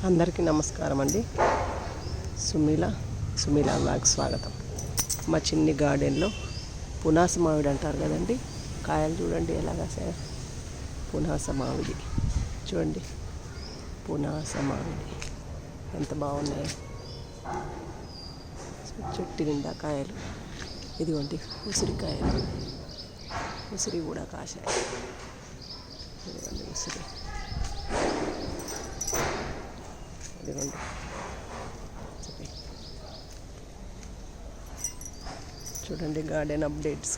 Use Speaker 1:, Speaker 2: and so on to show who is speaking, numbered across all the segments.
Speaker 1: అందరికీ నమస్కారం అండి. సుమీల వ్లాగ్కి స్వాగతం. మా చిన్ని గార్డెన్లో పునాస మామిడి అంటారు కదండి, కాయలు చూడండి ఎలాగా పునాస మామిడి చూడండి. పునాస మామిడి ఎంత బాగున్నాయి, చెట్టు నిండా కాయలు. ఇదిగోండి ఉసిరికాయలు, ఉసిరి కూడా కాశాయి. ఇదిగోండి ఉసిరి, ఇదిగోండి చూడండి గార్డెన్ అప్డేట్స్.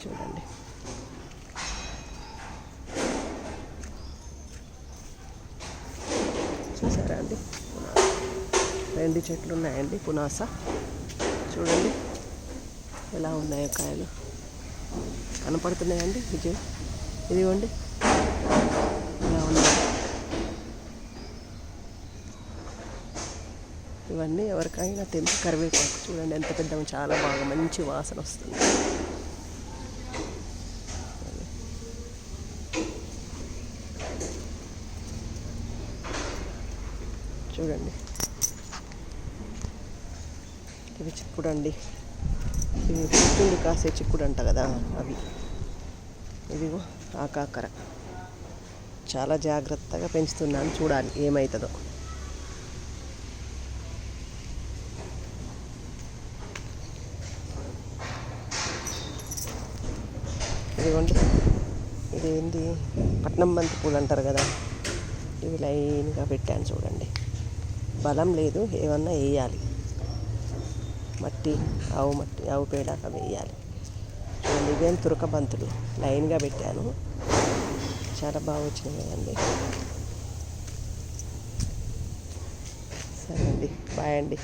Speaker 1: చూడండి చూసారా అండి, 2 చెట్లు ఉన్నాయండి పునాస. చూడండి ఎలా ఉన్నాయో కాయలు కనపడుతున్నాయండి. ఇదిగోండి ఇలా ఉన్నాయి. ఇవన్నీ ఎవరికైనా తెంపి కరివేపాకు చూడండి ఎంత పెద్ద, చాలా బాగా మంచి వాసన వస్తుంది. చూడండి ఇవి చిక్కుడు అండి, ఇవి పుట్టింది కాసే చిక్కుడు అంట కదా అవి. ఇదిగో ఆకాకర, చాలా జాగ్రత్తగా పెంచుతున్నాను, చూడాలి ఏమవుతుందో. ఇదిగోండి ఇదేంటి పట్నం బంతి పూలు అంటారు కదా, ఇవి లైన్గా పెట్టాను చూడండి. బలం లేదు, ఏమన్నా వేయాలి, ఆవు పేడ వేయాలి. చూడండి ఇవేం తురక బంతులు లైన్గా పెట్టాను, చాలా బాగా వచ్చినాయి కదండి. సరే అండి, బాయ్ అండి.